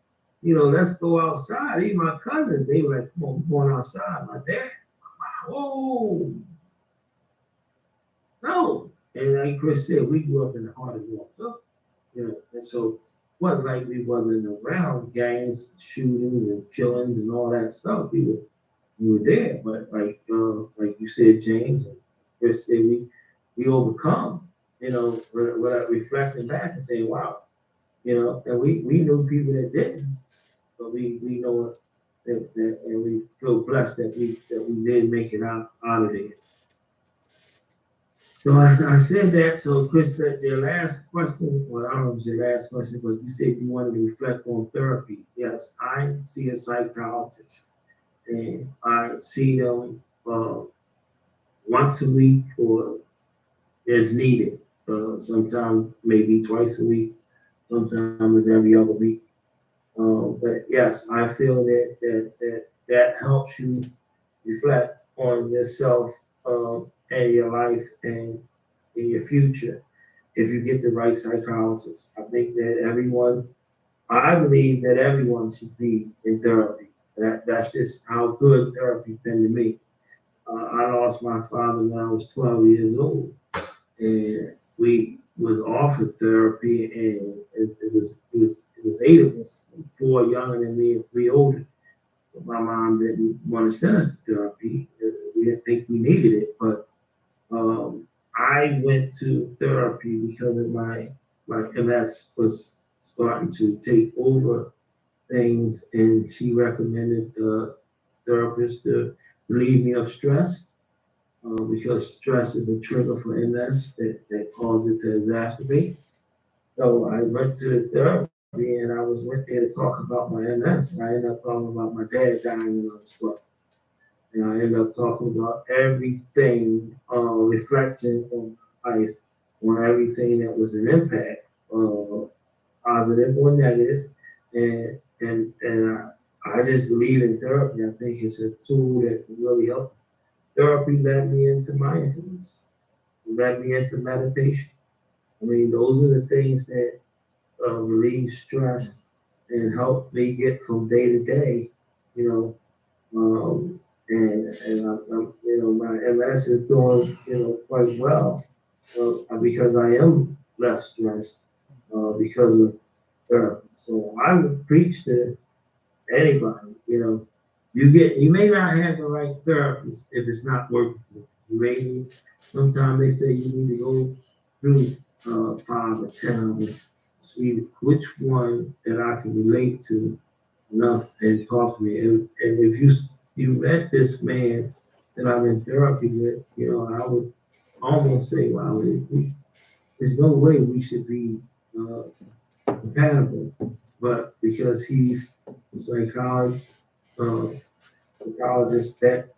let's go outside. Even my cousins, they were like, come on, we're going outside. My dad, whoa, no. And like Chris said, we grew up in the heart of North Philly, and so wasn't like we wasn't around gangs, shootings and killings and all that stuff. We were there, but like you said, James and Chris said, we overcome. Without reflecting back and saying, wow, and we knew people that didn't, but we know that and we feel blessed that we did make it out of it. So I said that. So Chris, their last question, well, I don't know if it's your last question, but you said you wanted to reflect on therapy. Yes, I see a psychologist, and I see them once a week or as needed. Sometimes maybe twice a week, sometimes every other week. But yes, I feel that helps you reflect on yourself and your life and in your future if you get the right psychologist. I think that I believe that everyone should be in therapy. That's just how good therapy's been to me. I lost my father when I was 12 years old, and we was offered therapy, and it was 8 of us, 4 younger than me and 3 older. But my mom didn't want to send us to therapy. We didn't think we needed it, but I went to therapy because of my MS was starting to take over things, and she recommended a therapist to relieve me of stress. Because stress is a trigger for MS that causes it to exacerbate. So I went to therapy, and I went there to talk about my MS, and I ended up talking about my dad dying when I was 12. And I ended up talking about everything, reflection on life, on everything that was an impact, positive or negative. And I just believe in therapy. I think it's a tool that can really help. Therapy led me into mindfulness, led me into meditation. I mean, those are the things that relieve stress and help me get from day to day, and my MS is doing, quite well because I am less stressed because of therapy. So I would preach to anybody, you may not have the right therapist if it's not working for you. You may need, sometimes they say you need to go through 5 or 10 of them, see which one that I can relate to enough and talk to me. And if you met this man that I'm in therapy with, I would almost say, wow, there's no way we should be compatible. But because he's a psychologist that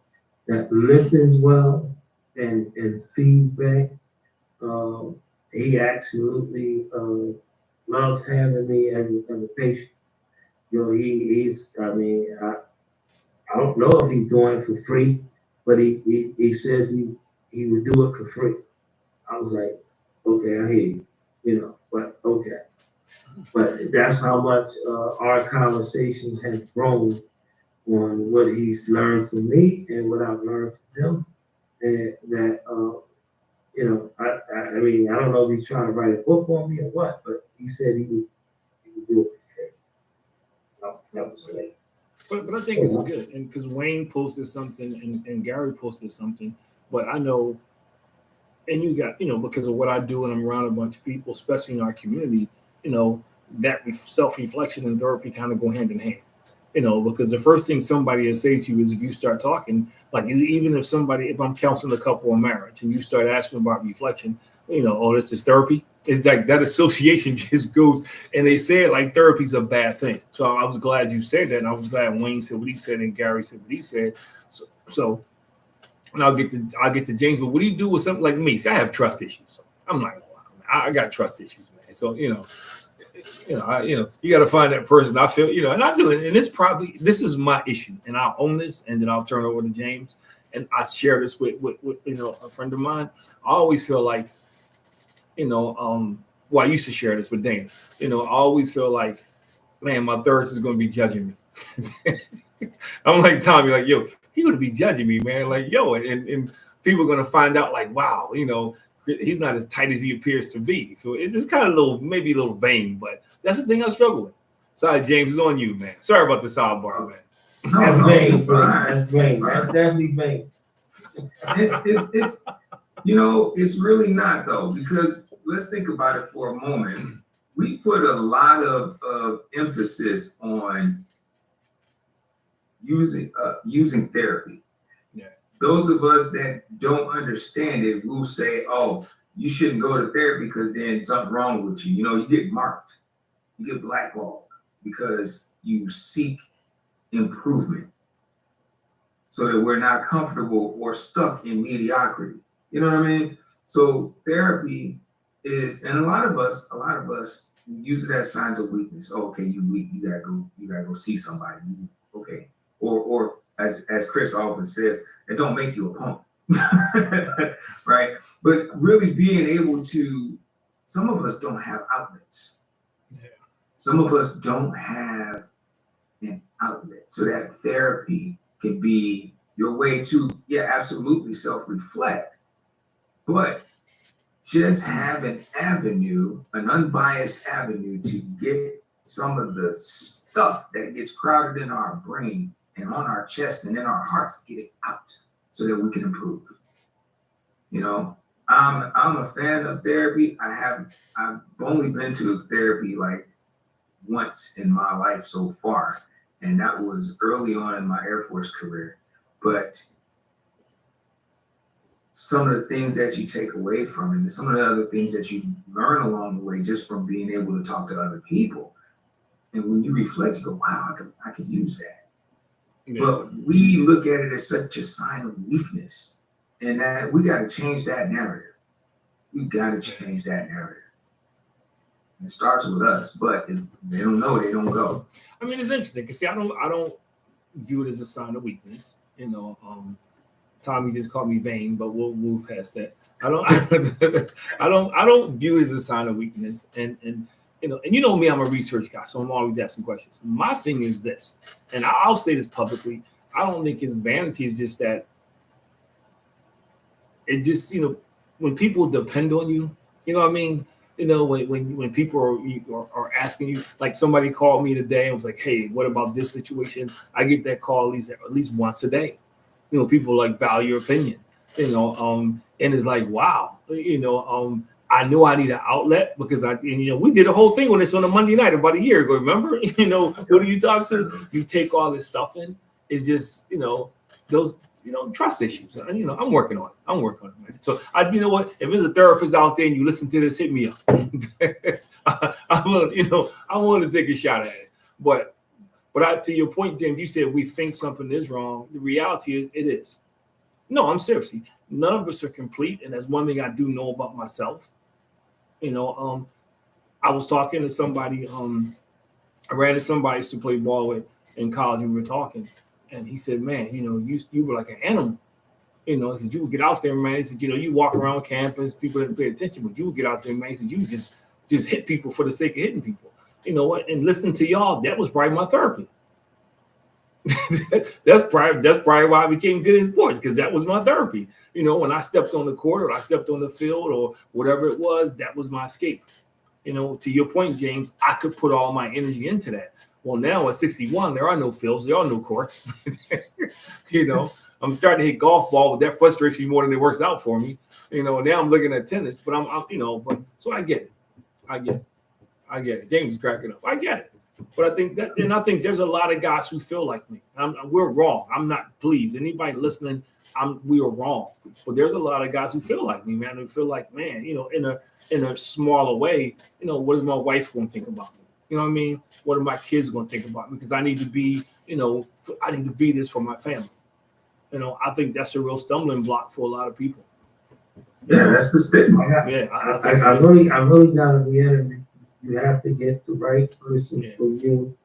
that listens well and feedback. He absolutely loves having me as a patient. You know, he's, I mean, I don't know if he's doing it for free, but he says he would do it for free. I was like, okay, I hear you, but okay. But that's how much our conversation has grown on what he's learned from me and what I've learned from him. And that, I mean, I don't know if he's trying to write a book on me or what, but he said he would do it for free. That was it. But I think it's good, and because Wayne posted something and Gary posted something, but I know, and you got, because of what I do and I'm around a bunch of people, especially in our community, that self-reflection and therapy kind of go hand in hand, because the first thing somebody will say to you is if you start talking, like even if I'm counseling a couple on marriage and you start asking about reflection, oh, this is therapy. It's like that association just goes, and they say it like therapy's a bad thing. So I was glad you said that, and I was glad Wayne said what he said and Gary said what he said. So and I'll get to James, but what do you do with something like me? See, I have trust issues. I'm like, I got trust issues, man. So you got to find that person. I feel, and I do it. And this is my issue, and I'll own this, and then I'll turn it over to James, and I share this with a friend of mine. I always feel like, I used to share this with Dana. I always feel like, man, my therapist is going to be judging me. I'm like Tommy, like, yo, he going to be judging me, man. Like, yo, and people are going to find out, like, wow, he's not as tight as he appears to be. So it's just kind of maybe a little vain, but that's the thing I struggle with. Sorry, James, it's on you, man. Sorry about the sidebar, man. That's vain, bro. That's vain. That's definitely vain. It's really not, though, because let's think about it for a moment. We put a lot of emphasis on using therapy. Yeah. Those of us that don't understand it will say, oh, you shouldn't go to therapy because then something wrong with you. You get marked, you get blackballed because you seek improvement so that we're not comfortable or stuck in mediocrity. You know what I mean? So therapy is, and a lot of us use it as signs of weakness. Oh, okay, you weak, you gotta go see somebody. Okay. Or as Chris often says, it don't make you a punk. Right? But really being able to, some of us don't have outlets. Yeah. Some of us don't have an outlet. So that therapy can be your way to, absolutely self-reflect, but just have an avenue, an unbiased avenue to get some of the stuff that gets crowded in our brain and on our chest and in our hearts, get it out so that we can improve. I'm a fan of therapy. I've only been to therapy like once in my life so far, and that was early on in my Air Force career. But some of the things that you take away from it, and some of the other things that you learn along the way just from being able to talk to other people. And when you reflect, you go, wow, I could use that. Yeah. But we look at it as such a sign of weakness, and that we got to change that narrative. We got to change that narrative. It starts with us, but if they don't know, they don't go. I mean, it's interesting because see, I don't view it as a sign of weakness. Tommy just called me vain, but we'll move past that. I don't view it as a sign of weakness. And me, I'm a research guy, so I'm always asking questions. My thing is this, and I'll say this publicly. I don't think it's vanity. It's just that it just, when people depend on you, you know what I mean? When people are asking you, like somebody called me today and was like, hey, what about this situation? I get that call at least once a day. People like value your opinion, and it's like, wow, I know I need an outlet because we did a whole thing on this on a Monday night about a year ago. Remember, what do you talk to? You take all this stuff in. It's just, those, trust issues. I'm working on it. Man. So what? If there's a therapist out there and you listen to this, hit me up. I want to take a shot at it. But to your point, James, you said we think something is wrong. The reality is it is. No, I'm seriously. None of us are complete, and that's one thing I do know about myself. I was talking to somebody. I ran into somebody I used to play ball with in college, and we were talking, and he said, "Man, you were like an animal." He said, "You would get out there, man." He said, "You walk around campus, people didn't pay attention, but you would get out there, man." He said, "You just hit people for the sake of hitting people." You know what? And listening to y'all, that was probably my therapy. that's probably why I became good in sports, because that was my therapy. When I stepped on the court or I stepped on the field or whatever it was, that was my escape. To your point, James, I could put all my energy into that. Well, now at 61, there are no fields, there are no courts. I'm starting to hit golf ball, but that frustrates me more than it works out for me. Now I'm looking at tennis, but but so I get it. James is cracking up. I get it. But I think there's a lot of guys who feel like me. We're wrong. I'm not, please, anybody listening, we are wrong. But there's a lot of guys who feel like me, man, who feel like, man, in a smaller way, what is my wife going to think about me? You know what I mean? What are my kids going to think about me? Because I need to be, I need to be this for my family. I think that's a real stumbling block for a lot of people. Yeah, that's the stigma. I really gotta reiterate. You have to get the right person for you,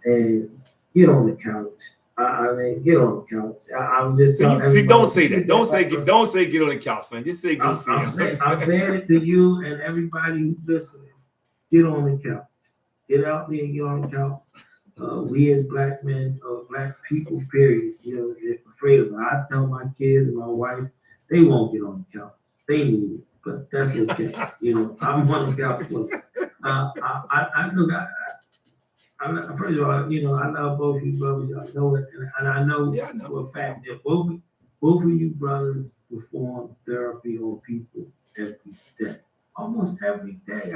and get on the couch. I mean, get on the couch. I'm just telling see, don't say that. Don't say get on the couch, man. Just say go see him. I'm saying it to you and everybody who's listening. Get on the couch. Get out there and get on the couch. We as black men, black people, period, they're afraid of it. I tell my kids and my wife, they won't get on the couch. They need it, but that's okay. I'm on the couch with it. First of all, I love both of you brothers. I know it, and I know for a fact that both of you brothers perform therapy on people every day, almost every day.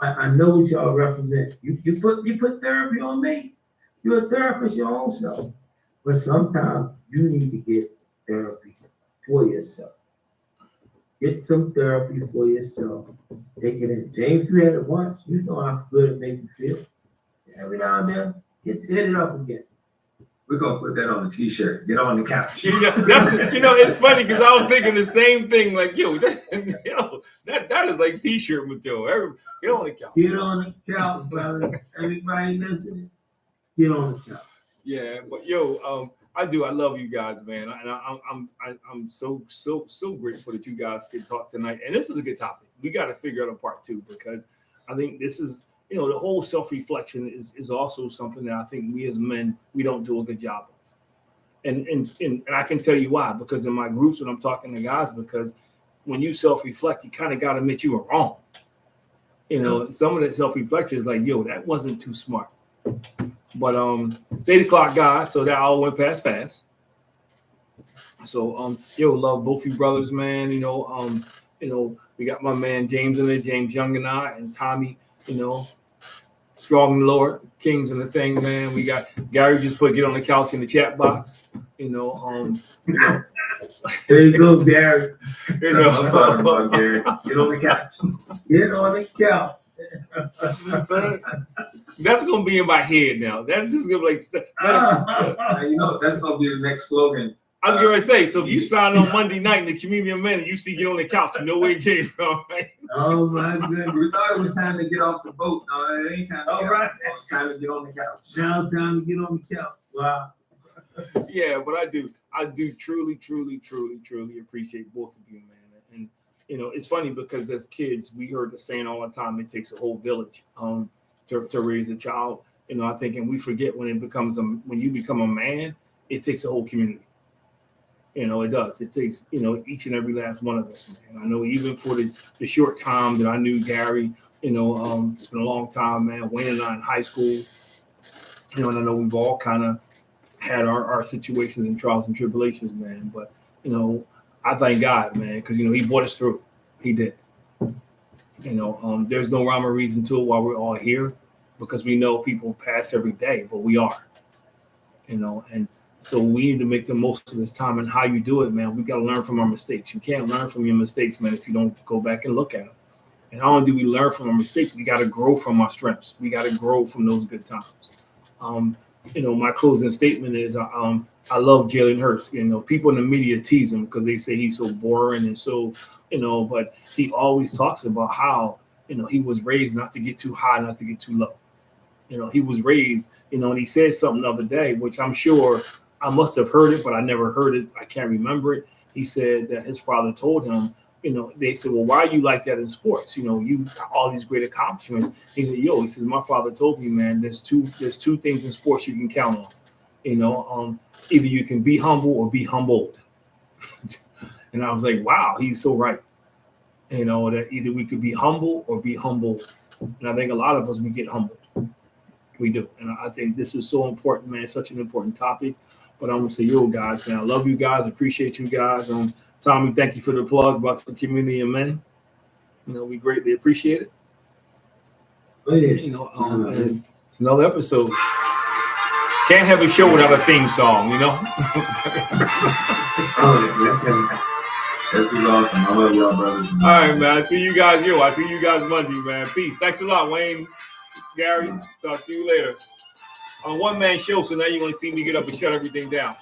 I know what y'all represent. You put therapy on me. You're a therapist your own self, but sometimes you need to get therapy for yourself. Get some therapy for yourself. Take it in. James, you had it once. You know how good it made you feel. Every now and then, hit it up again. We're gonna put that on a t-shirt. Get on the couch. It's funny because I was thinking the same thing. Like, that is like t-shirt material. Get on the couch. Get on the couch, brothers. Everybody listening, get on the couch. Yeah, but I love you guys, man, and I'm so grateful that you guys could talk tonight. And this is a good topic. We got to figure out a part 2, because I think this is, the whole self-reflection is also something that I think we as men, we don't do a good job of. And I can tell you why, because in my groups when I'm talking to guys, because when you self-reflect, you kind of got to admit you were wrong. Some of that self-reflection is like, that wasn't too smart. But 8 o'clock, guys, so that all went past fast. So love both you brothers, man. We got my man James in there, James Young and I, and Tommy, strong in the Lord, kings in the thing, man. We got Gary just put get on the couch in the chat box. There you go, Gary. I'm talking about Gary. Get on the couch. Get on the couch. That's gonna be in my head now. That's just gonna be like that's gonna be the next slogan. I was gonna say, so if you sign on Monday night in the Communion Man and you see get on the couch, you know where it came from, right? Oh my goodness. We thought it was time to get off the boat. No, it ain't time to get off the boat. It's time to get on the couch. Now time to get on the couch. Wow. Yeah, but I do truly appreciate both of you, man. And it's funny because as kids, we heard the saying all the time, it takes a whole village to raise a child. I think, and we forget when you become a man, it takes a whole community. It does. It takes, each and every last one of us, man. I know even for the short time that I knew Gary, it's been a long time, man. Wayne and I in high school, and I know we've all kind of had our situations and trials and tribulations, man. But, I thank God, man, because, he brought us through. He did. There's no rhyme or reason to it while we're all here, because we know people pass every day, but we are, and so we need to make the most of this time. And how you do it, man, we got to learn from our mistakes. You can't learn from your mistakes, man, if you don't go back and look at them. And not only do we learn from our mistakes, we got to grow from our strengths. We got to grow from those good times. My closing statement is I love Jalen Hurts. You know, people in the media tease him because they say he's so boring and so, you know, but he always talks about how, you know, he was raised not to get too high, not to get too low. You know, he was raised, you know, and he said something the other day, which I'm sure I must have heard it, but I never heard it. I can't remember it. He said that his father told him, you know, they said, well, why are you like that in sports? You know, you all these great accomplishments. He said, he says, my father told me, man, there's two things in sports you can count on. You know, either you can be humble or be humbled. And I was like, wow, he's so right. You know, that either we could be humble or be humbled. And I think a lot of us, we get humbled. We do. And I think this is so important, man. It's such an important topic. But I'm going to say, guys, man, I love you guys. Appreciate you guys. Tommy, thank you for the plug about the community of men. You know, we greatly appreciate it. Oh, yeah. You know, and it's another episode. Can't have a show without a theme song, you know? This is awesome. I love y'all, brothers. All right, man. I see you guys here. I see you guys Monday, man. Peace. Thanks a lot, Wayne. Gary, talk to you later. On one-man show, so now you're going to see me get up and shut everything down.